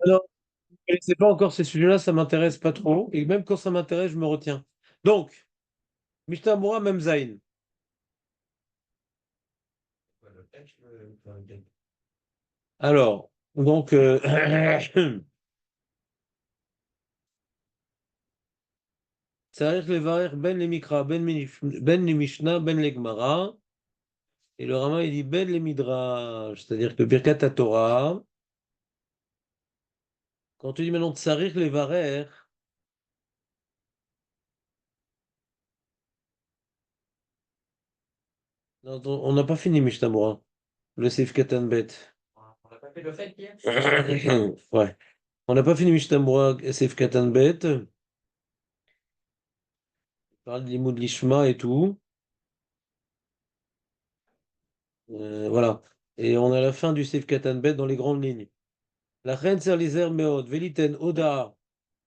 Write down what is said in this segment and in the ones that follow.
Alors, je ne connaissais pas encore ces sujets-là, ça m'intéresse pas trop. Et même quand ça m'intéresse, je me retiens. Donc, Mishnah Berurah, même Zayn. Alors, donc, Tzarich levarer ben le Mikra, ben le Mishnah, ben le Gemara. Et le Rama, il dit ben le Midrash. C'est-à-dire que Birkat Torah, quand tu dis maintenant Tzarich levarer, non, on n'a pas fini Mishnah Berurah. Le Seif Katan Bet. On n'a pas fait le fait hier? Ouais. On n'a pas fini Mishnah Berurah, Seif Katan Bet. On parle de l'imoud lishma et tout. Voilà. Et on a la fin du Seif Katan Bet dans les grandes lignes. La reine Serlizer Meod, Veliten Oda,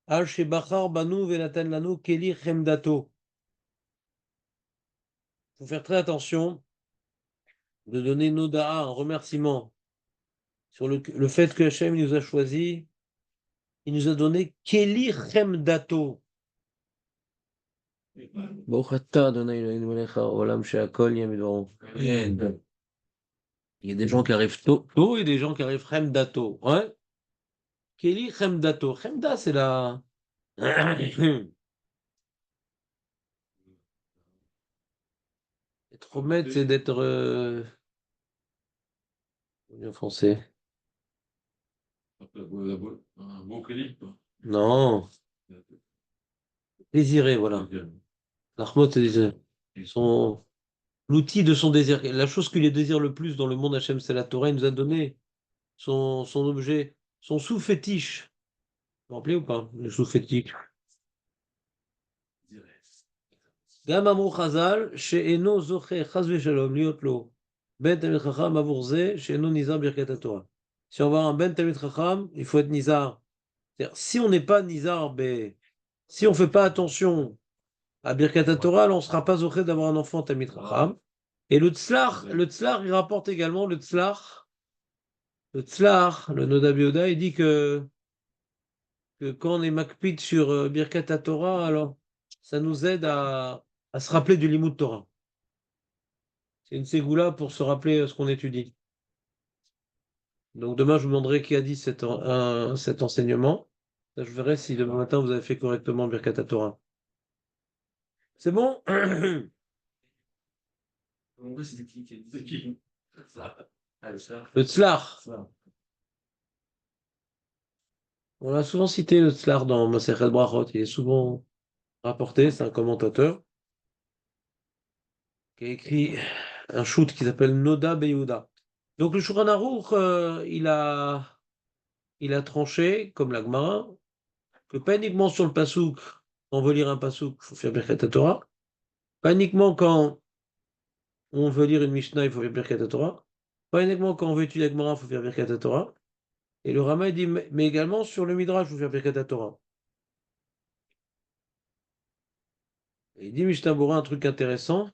Al Shebachar Banu Venatan Lanu Keli Chemdato. Il faut faire très attention de donner Noda, un remerciement sur le fait que Hachem nous a choisi. Il nous a donné Keli Chemdato. Baruch atah Adonai Eloheinu melech haolam she'akol nהיה bidvaro. Il y a des gens qui arrivent tôt et des gens qui arrivent Chemdato. Ouais. Keli Chemdato. Chemda, c'est la. Être honnête, c'est d'être. En français. Un beau crédit, quoi. Non. Désirer, voilà. L'Armot, c'est son. L'outil de son désir. La chose qu'il désire le plus dans le monde Hachem, c'est la Torah. Il nous a donné son objet, son sous-fétiche. Vous vous rappelez ou pas? Le sous-fétiche. Gam amrou chazal, she'eno zocher chas v'shalom liot lo. Ben Talmid Chacham avur ze, she'eno nizar birkat Torah. Si on va avoir un Ben Talmid Chacham, il faut être nizar. C'est-à-dire, si on n'est pas nizar, ben, si on ne fait pas attention à Birkat Torah, alors on ne sera pas zoché d'avoir un enfant Talmid Chacham. Et le tzlar, il rapporte également le Noda Bioda, il dit que quand on est makpid sur Birkat Torah, alors ça nous aide à se rappeler du Limud Torah. C'est une ségoula pour se rappeler ce qu'on étudie. Donc demain, je vous demanderai qui a dit cet enseignement. Là, je verrai si demain matin vous avez fait correctement Birkat Torah. C'est bon? Pourquoi c'est qui c'est qui? Ça. Ah, ça. Le tzlar. Ça. On a souvent cité le tzlar dans Masechet Brachot. Il est souvent rapporté. C'est un commentateur qui a écrit un shoot qui s'appelle Noda Beyouda. Donc le Shulchan Aruch, il a tranché, comme la Gemara, que pas uniquement sur le pasouk, quand on veut lire un pasouk, il faut faire Birkat Torah. Pas uniquement quand on veut lire une Mishnah, il faut faire Birkat Torah. Pas uniquement quand on veut étudier la Gemara, il faut faire Birkat Torah. Et le Rama il dit, mais également sur le Midrash, il faut faire Birkat Torah. Et il dit Mishnah Bora un truc intéressant.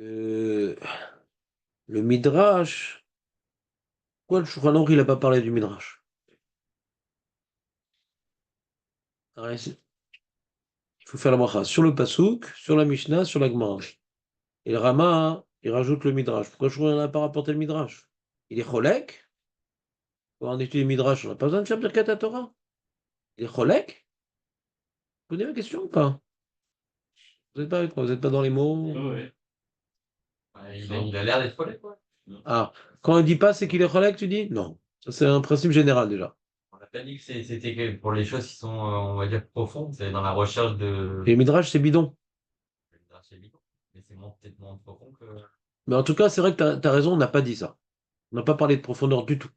Euh, le Midrash. Pourquoi le Shulchan Aruch, il n'a pas parlé du Midrash? Alors, il faut faire la bracha sur le Passouk, sur la Mishnah, sur la Gemara. Et le Rama, il rajoute le Midrash. Pourquoi je n'en a pas rapporté le Midrash? Il est Cholek. Quand on étudie le Midrash, on n'a pas besoin de faire Birkat Torah. Il est Cholek. Vous avez ma question ou pas? Vous n'êtes pas avec moi, vous n'êtes pas dans les mots. Ah ouais. Ouais, il a l'air d'être collé, quoi. Ah, quand on ne dit pas c'est qu'il est Cholek, tu dis? Non. Ça, c'est un principe général déjà. On a pas dit que c'était que pour les choses qui sont, on va dire, profondes, c'est dans la recherche Et de. le Midrash, c'est bidon. Mais c'est peut-être moins profond que. Mais en tout cas, c'est vrai que tu as raison, on n'a pas dit ça. On n'a pas parlé de profondeur du tout.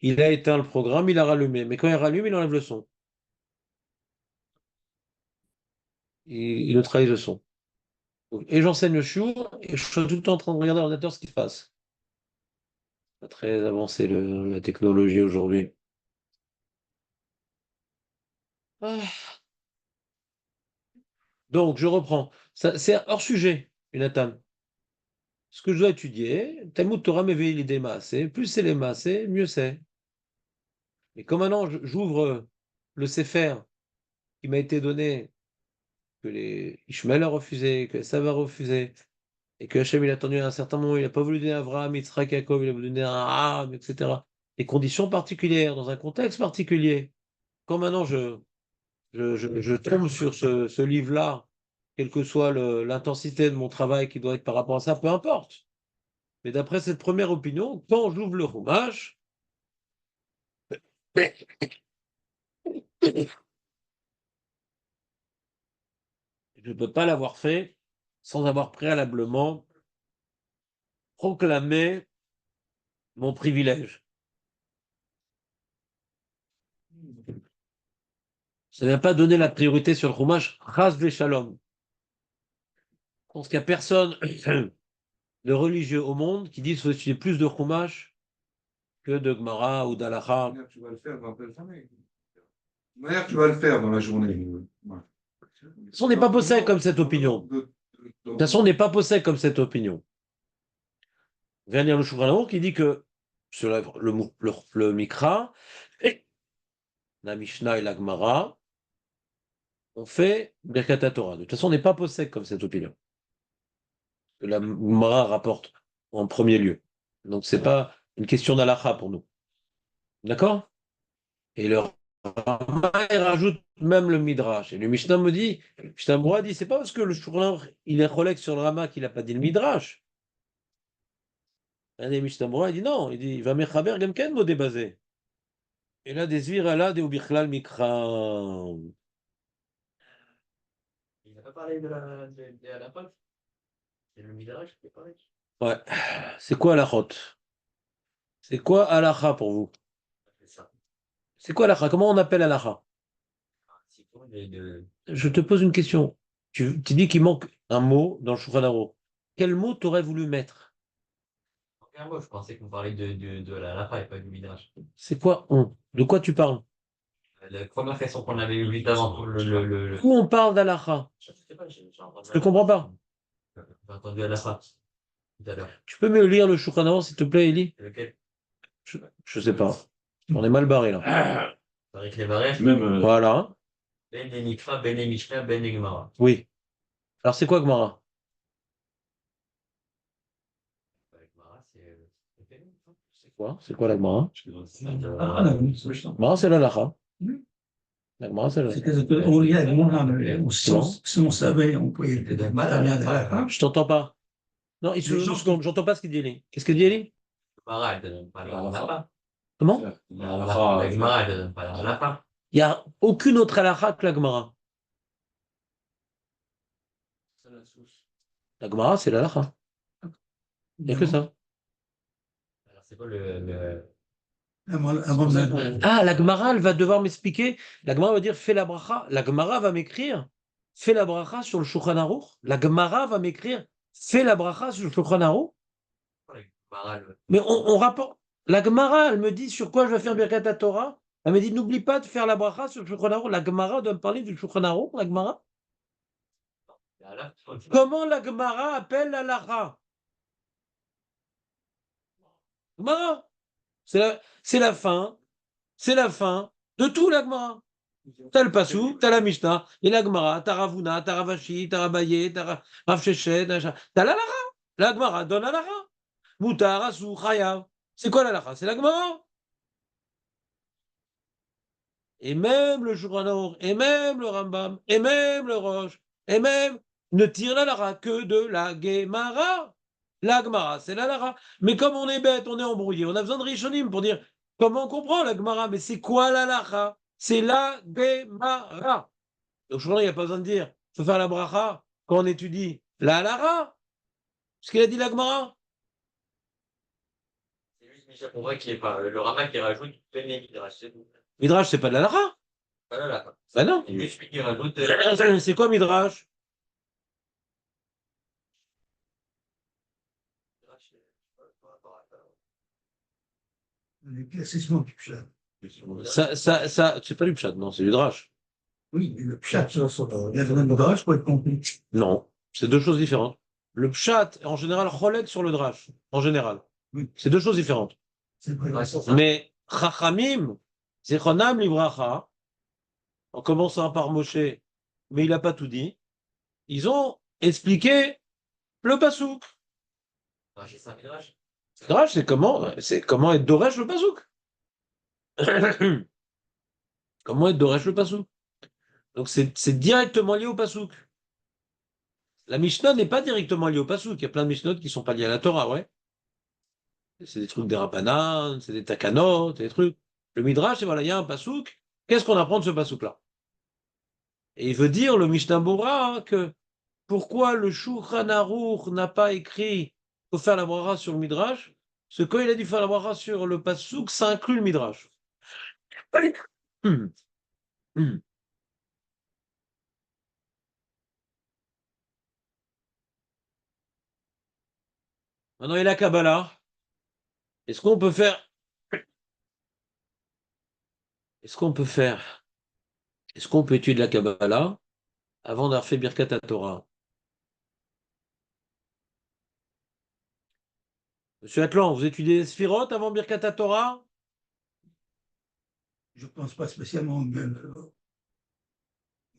il a éteint le programme, il a rallumé. Mais quand il rallume, il enlève le son. Il neutralise le son. Et j'enseigne le chiour, et je suis tout le temps en train de regarder l'ordinateur ce qui se passe. Pas très avancé la technologie aujourd'hui. Ah. Donc, je reprends. C'est hors sujet, Jonathan. Ce que je dois étudier, Talmud Torah m'éveille l'idée massée. Plus c'est les massés, mieux c'est. Et comme maintenant j'ouvre le Sefer qui m'a été donné, que les Ishmael a refusé, que Esav a refusé, et que Hachem il a attendu à un certain moment, il n'a pas voulu donner à Abraham, Yitzhak, Yaakov, il a voulu donner à Abraham, etc. Des conditions particulières, dans un contexte particulier. Quand maintenant je tombe sur ce livre-là, quelle que soit l'intensité de mon travail qui doit être par rapport à ça, peu importe. Mais d'après cette première opinion, quand j'ouvre le Chumash, je ne peux pas l'avoir fait sans avoir préalablement proclamé mon privilège. Ça ne vient pas donner la priorité sur le Chumash, Chas Shalom. Je pense qu'il n'y a personne de religieux au monde qui dise qu'il faut étudier plus de Chumash que de Gemara ou d'Alacha. Tu vas le faire dans ta journée. De manière, tu vas le faire dans la journée. Ouais. De toute façon, on n'est pas possède comme cette opinion. De toute façon, on n'est pas possède comme cette opinion. On vient lire le Shulchan Aruch qui dit que sur le Mikra, et la Mishnah et la Gemara, on fait Birkat Torah. De toute façon, on n'est pas possède comme cette opinion. Que la Gemara rapporte en premier lieu. Donc, c'est pas une question d'Alacha pour nous. D'accord? Et le Rama, il rajoute même le Midrash. Et le Mishnah me dit, Mishnah Moura dit, c'est pas parce que le Shulchan Aruch, il est relègue sur le Rama qu'il n'a pas dit le Midrash. Un des Mishnah Moura, il dit non, il dit, va mechaber gamken modé basé. Et là, des zvirala de ubichlal mikra. Il n'a pas parlé de la PAC. C'est le Midrash qui parlait. Ouais. C'est quoi la chot? C'est quoi halacha pour vous? C'est ça. C'est quoi halacha? Comment on appelle halacha? C'est quoi de... Je te pose une question. Tu dis qu'il manque un mot dans le Shulchan Aruch. Quel mot t'aurais voulu mettre? Moi, je pensais qu'on parlait de la PAC et pas du Midrash. C'est quoi on? De quoi tu parles? La première question qu'on avait eue juste avant, Où on parle d'halacha? Je sais pas, Je ne comprends pas. J'ai entendu à la fin, tout à l'heure. Tu peux me lire le Shulchan Aruch, s'il te plaît, Eli? Lequel? Je sais pas. On est mal barré là. Tariq Levarech, Voilà. Ben Mikra, Ben Mishnah, Ben Gemara. Oui. Alors c'est quoi Gemara? Gemara, C'est quoi? C'est quoi la Gemara? Gemara, c'est l'halacha. La Gemara, c'est l'halacha. On lit la Gemara, si on savait, on pouvait Je t'entends pas. Non, une seconde, j'entends pas ce qu'il dit Eli. Qu'est-ce qu'il dit Eli? Gemara, elle te donne pas la fin. Comment? La Gemara, elle te donne pas la fin. Il n'y a aucune autre halacha que la Gemara. La Gemara, c'est l'halacha. Il n'y a que ça. Alors, c'est quoi le... Ah, la Gemara, elle va devoir m'expliquer. La Gemara va dire fais la bracha. La Gemara va m'écrire fais la bracha sur le Shulchan Aruch. La Gemara va m'écrire fais la bracha sur le Shulchan Aruch. Mais on rapporte. La Gemara, elle me dit sur quoi je vais faire Birkat Torah. Elle me dit n'oublie pas de faire la bracha sur le Shulchan Aruch. La Gemara doit me parler du Shulchan Aruch, la Gemara. Comment la Gemara appelle la Lacha? Gemara. C'est la fin. C'est la fin de tout la Gemara. T'as le Passou, t'as la Mishnah, et la Gemara, t'as Ravuna, t'as Ravashi, t'as Rabaye, t'as Rav Sheshet, t'as la Lara. La Gemara donne la Lara. Moutar, Asou, Chayav. C'est quoi la Lara? C'est la Gemara. Et même le Shulchan Aruch, et même le Rambam, et même le Rosh, et même ne tire la Lara que de la Gemara. La Gemara, c'est la Lara. Mais comme on est bête, on est embrouillé, on a besoin de Rishonim pour dire comment on comprend la Gemara. Mais c'est quoi la Lara? C'est la Gemara. Donc je crois qu'il n'y a pas besoin de dire il faut faire la bracha quand on étudie la Lara. Ce qu'il a dit la Gemara. J'ai compris qu'il n'y ait pas le Rama qui rajoute les Midrash, c'est tout. Midrash, c'est pas de la lara. Voilà, là. Ben non. Et lui, celui qui rajoute. C'est quoi Midrash? L'éclaircissement du pshat. C'est pas du pshat, non, c'est du drash. Oui, mais le pshat, il y a le midrash pour être compris. Non, c'est deux choses différentes. Le pshat, en général, relève sur le drash, en général. Oui, C'est deux choses différentes. c'est vrai. Ouais, c'est ça. Mais Chachamim, Zichronam Livracha, en commençant par Moshe, mais il n'a pas tout dit, ils ont expliqué le pasouk. Midrash, c'est un Midrash. Drash, c'est comment être Doresh le pasouk. Comment être Doresh le pasouk. Donc c'est directement lié au pasouk. La Mishnah n'est pas directement liée au pasouk. Il y a plein de Mishnot qui sont pas liés à la Torah, ouais. C'est des trucs des Rabbanan, c'est des Takanot, des trucs. Le Midrash, c'est voilà, il y a un pasouk. Qu'est-ce qu'on apprend de ce pasouk-là? Et il veut dire, le Mishnah Bora, que pourquoi le Shulchan Aruch n'a pas écrit faut faire la bracha sur le Midrash, ce quand il a dû faire la bracha sur le pasouk, ça inclut le Midrash. Hum, hum. Maintenant, il y a la Kabbalah. Est-ce qu'on peut faire Est-ce qu'on peut faire Est-ce qu'on peut étudier la Kabbalah avant d'avoir fait Birkat Torah? Monsieur Atlan, vous étudiez les Sphirot avant Birkat Torah? Je ne pense pas spécialement aux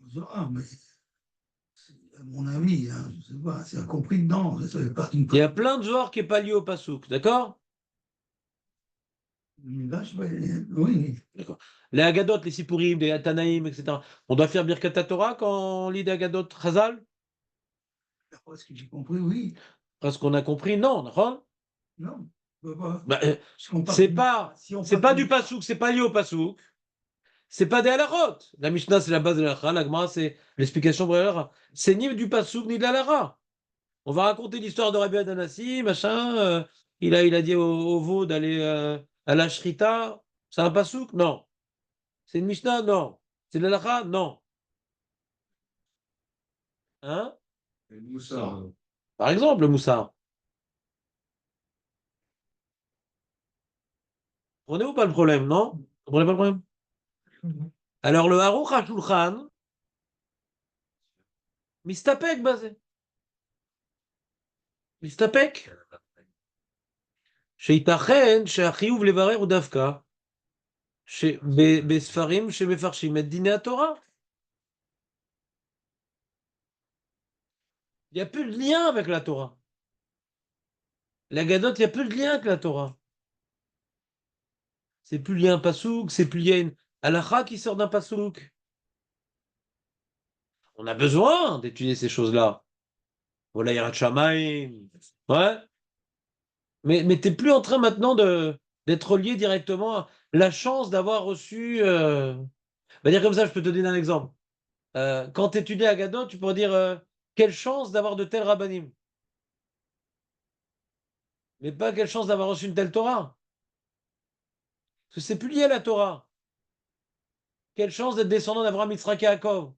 Zohar, mais c'est à mon avis, hein, je sais pas, c'est compris dedans, ça fait partie Il y a plein de Zohar qui n'est pas lié au Passouk, d'accord? du Midrash, oui. D'accord. Les Haggadot, les Sipurim, les Tanaïm, etc. On doit faire Birkat Torah quand on lit des Haggadot Chazal? D'après ce que j'ai compris, oui. Parce qu'on a compris, non, d'accord? Non, on peut pas. Bah, Si on part c'est du- pas, si on c'est part pas du Passouk, c'est pas lié au Passouk. C'est pas des halachot. La Mishnah, c'est la base de la halakha, la Gemara, c'est l'explication pour la halakha. C'est ni du Passouk, ni de la halakha. On va raconter l'histoire de Rabbi Adanassi, machin. Il a dit au veau d'aller à la Shrita. C'est un Passouk? Non. C'est une Mishnah? Non. C'est de la halakha? Non. Hein? Et Moussa. Par exemple, le Moussa. Comprenez-vous pas le problème, non? Vous comprenez pas le problème? Alors, le Haruch HaShulchan, Mistapek, basé. Mistapek. שייתכן שהחיוב לברר הוא דווקא בספרים שמפרשים את דיני התורה. Il n'y a plus de lien avec la Torah. La Gadot, il n'y a plus de lien avec la Torah. C'est plus lié à un pasouk, c'est plus lié à une halakha qui sort d'un pasouk. On a besoin d'étudier ces choses-là. Voilà, Yirat Shamayim. Ouais. Mais tu n'es plus en train maintenant d'être lié directement à la chance d'avoir reçu. On va dire comme ça, je peux te donner un exemple. Quand tu étudies à Gadot, tu pourrais dire quelle chance d'avoir de tels rabbanim. Mais pas quelle chance d'avoir reçu une telle Torah. Parce que c'est plus lié à la Torah. Quelle chance d'être descendant d'Abraham, Yitzhak et Yaakov.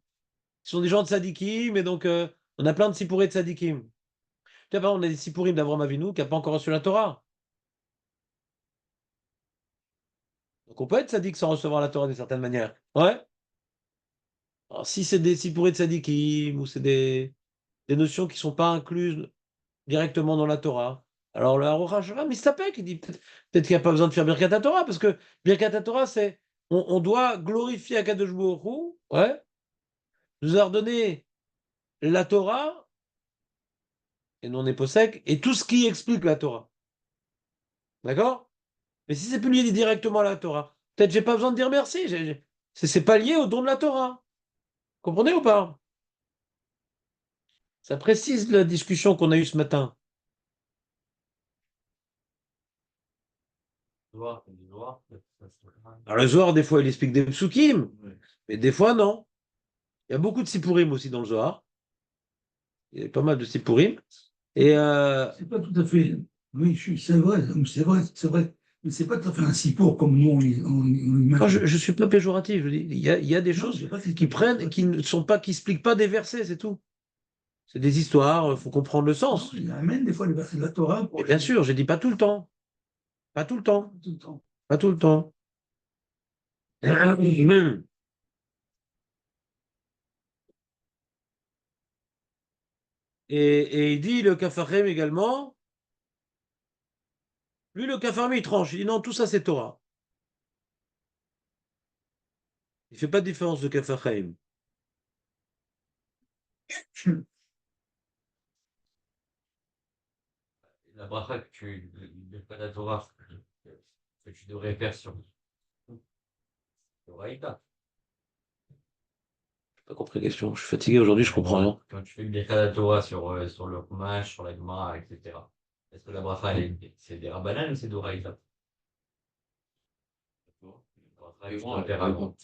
Ce sont des gens de Sadikim, et donc on a plein de Sipourés de Sadikim. Tu vois, par exemple, on a des Sipourim d'Abraham Avinu qui n'a pas encore reçu la Torah. Donc on peut être Sadik sans recevoir la Torah d'une certaine manière. Ouais. Alors, si c'est des Sipourés de Sadikim, ou c'est des notions qui ne sont pas incluses directement dans la Torah, alors le Aruch HaShulchan, il se tapait, il dit peut-être qu'il n'y a pas besoin de faire Birkat Torah, parce que Birkat Torah, c'est on doit glorifier Akadosh Baruch Hu, ouais, nous avoir donné la Torah, et non Néposek, et tout ce qui explique la Torah. D'accord? Mais si c'est plus lié directement à la Torah, peut-être j'ai pas besoin de dire merci. C'est pas lié au don de la Torah. Comprenez ou pas? Ça précise la discussion qu'on a eue ce matin. Zohar, c'est du Zohar, Alors le Zohar, des fois, il explique des psukim, mais des fois, non. Il y a beaucoup de sipurim aussi dans le Zohar. Il y a pas mal de sipurim. Et C'est pas tout à fait. Oui, c'est vrai, c'est vrai. Mais c'est pas tout à fait un sipour comme nous on Moi, imagine. je ne suis pas péjoratif. Je dis, il y a des Non, choses j'ai pas fait qui prennent, qui ne sont pas, qui expliquent pas des versets, c'est tout. C'est des histoires, il faut comprendre le Non, sens. il amène des fois les versets de la Torah pour Et bien sûr, j'ai dit pas tout le temps. Pas tout le temps. tout le temps. Pas tout le temps. Et il dit, le Kafarem également, lui, le Kafarem, il tranche. Il dit non, tout ça, c'est Torah. Il ne fait pas de différence de Kafarem. La bracha de la Torah, que tu devrais faire sur le Raïta. Pas compris la question. Je suis fatigué aujourd'hui, je comprends rien. Quand tu fais le Birkat Torah sur le Chumash, sur la Gemara, etc. Est-ce que la bracha, c'est des Rabbanan ou c'est d'Oraïta? La bracha, tu dois faire avant.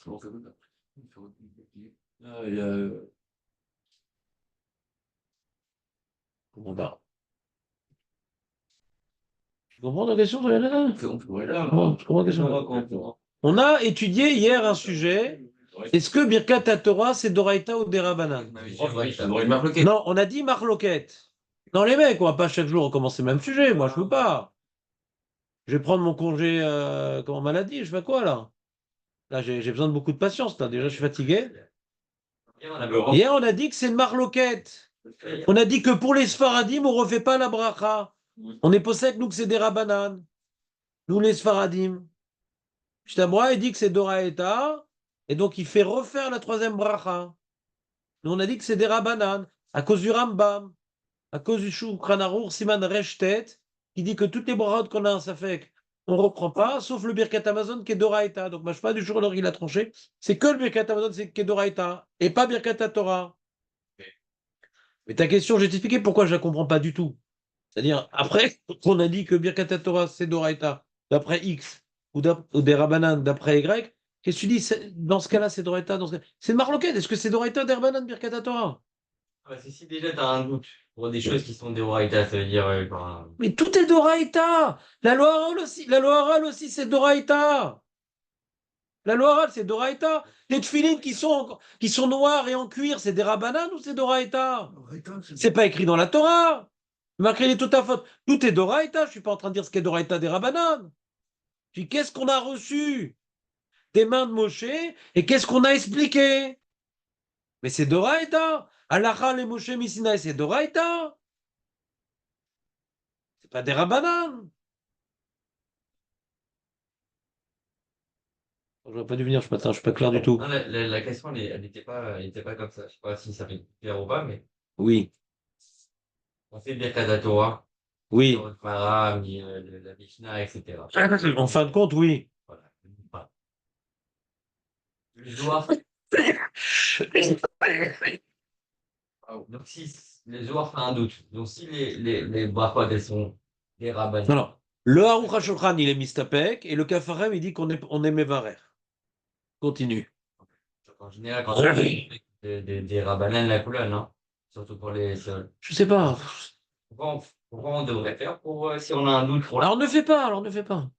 Comment bah, tu comprends la question, Doriana? Comment tu comprends la question? On a étudié hier un sujet. Est-ce que Birkat Torah, c'est Doraïta ou des Rabbanan? Non, on a dit Marloquette. Non, les mecs, on va pas chaque jour recommencer le même sujet. Moi, je veux pas. Je vais prendre mon congé, comment maladie, je fais quoi là? Là, j'ai besoin de beaucoup de patience. Là. Déjà, je suis fatigué. Hier, on a dit que c'est une marloquette. On a dit que pour les Sfaradim, on ne refait pas la bracha. On est possède, nous, que c'est des Rabbanan. Nous, les Sfaradim. Moi, il dit que c'est Doraeta. Et donc, il fait refaire la troisième bracha. Nous, on a dit que c'est des Rabbanan. À cause du Rambam. À cause du Shulchan Aruch Siman Reshtet. Qui dit que toutes les brachot qu'on a en Safek, on ne reprend pas, sauf le Birkat Amazon qui est Doraeta. Donc, je pas du jour où il a tranché. C'est que le Birkat Amazon qui est Doraeta. Et pas Birkat Torah. Mais ta question, je vais t'expliquer pourquoi je ne la comprends pas du tout. C'est-à-dire, après qu'on a dit que Birkat Torah, c'est Doraita, d'après X, ou des Rabbanan, d'après Y, qu'est-ce que tu dis? Dans ce cas-là, c'est Doraita. C'est une marloquette. Est-ce que c'est Doraita, des Rabbanan, Birkat Torah? Si déjà tu as un doute pour des choses qui sont des Oraïta, ça veut dire Mais tout est Doraita. La loi orale aussi, c'est Doraita. La loi orale, c'est Doraita. Les tefilines qui sont noirs et en cuir, c'est des Rabbanan ou c'est Doraita? C'est pas écrit dans la Torah. Marqué est tout à faute. Tout est Doraita. Je suis pas en train de dire ce qu'est Doraita des Rabbanan. Puis qu'est-ce qu'on a reçu des mains de Moshe et qu'est-ce qu'on a expliqué? Mais c'est Doraita. Halacha les Moshe Misinaï, c'est Doraita. C'est pas des Rabbanan. J'aurais pas dû venir ce matin, je suis pas clair du tout. non, la question, elle était pas comme ça. Je sais pas si ça fait clair ou pas, mais Oui, on fait Birkat Torah, oui. sur le Gemara, la Mishnah, etc. En fin de compte, oui. Voilà. Voilà. Le Zohar, donc si le Zohar fait un doute, donc si les brachot, elles sont des Rabbanan, Alors, le Haruch HaShulchan, il est mistapek et le Kafarem, il dit qu'on est Mevarer. Continue. en général, quand on fait des Rabbanan, la couleur, non? Surtout pour les sols. Je sais pas. Pourquoi on devrait faire pour si on a un doute pour la. Alors, ne fais pas, alors ne fais pas.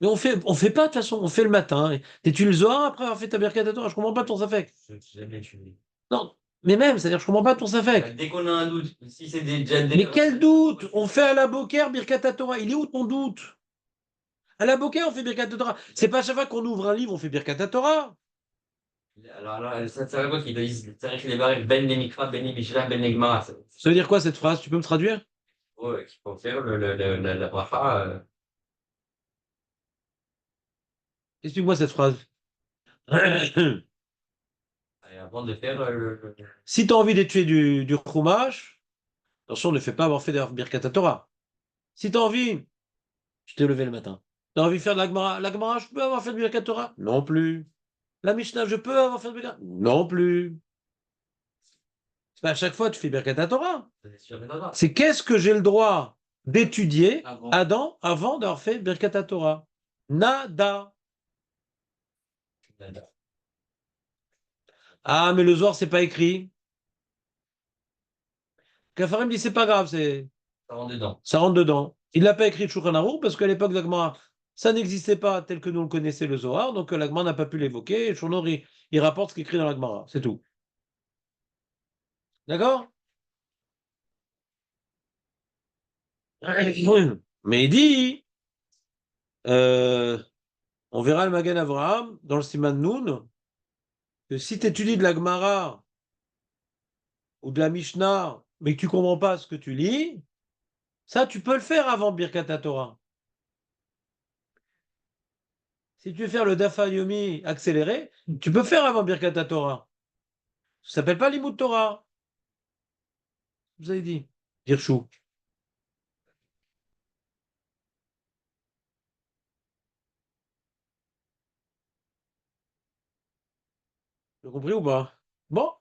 Mais on fait pas de toute façon, on fait le matin. T'es-tu le Zohar après avoir fait ta Birkat Torah? Je comprends pas ton Safek. Je n'ai jamais étudié. Non, mais même, c'est-à-dire, je comprends pas ton Safek. Dès qu'on a un doute, si c'est déjà Mais quel doute? On fait à la Boker Birkat Torah. Il est où ton doute? À la Boker, on fait Birkat Torah. C'est pas à chaque fois qu'on ouvre un livre, on fait Birkat Torah. Alors, ça veut quoi qu'ils disent Tarek les barils, Ben les Mikra, Ben les Michelin, Ben les Gemara. Ça veut dire quoi cette phrase? Tu peux me traduire? Ouais, qu'il faut faire la bracha. Explique-moi cette phrase. Avant de faire Si tu as envie d'étudier du Chumash, attention, ne fais pas avoir fait des Birkat Torah. Si tu as envie, je t'ai levé le matin. Tu as envie de faire de la Gemara, je peux avoir fait de Birkat Torah? Non plus. La Mishnah, je peux avoir fait de Birkat? Non plus. C'est pas à chaque fois que tu fais Birkat Torah. C'est qu'est-ce que j'ai le droit d'étudier avant d'avoir fait Birkat Torah? Nada. Ah, mais le Zohar, c'est pas écrit. Kafarim dit c'est pas grave, Ça rentre dedans. ça rentre dedans. Il l'a pas écrit le Shulchan Aruch parce qu'à l'époque de la Gemara, ça n'existait pas tel que nous le connaissait le Zohar, donc la Gemara n'a pas pu l'évoquer, et le Shulchan Aruch, il rapporte ce qui est écrit dans la Gemara, c'est tout. D'accord? Mais il dit, euh, on verra le Magen Avraham dans le Siman Noun, que si tu étudies de la Gemara ou de la Mishnah, mais que tu comprends pas ce que tu lis, ça tu peux le faire avant Birkat Torah. Si tu veux faire le Dafa Yomi accéléré, tu peux faire avant Birkat Torah. Ça s'appelle pas Limud Torah. Vous avez dit. Dirchou. Vous avez compris ou pas? Bon.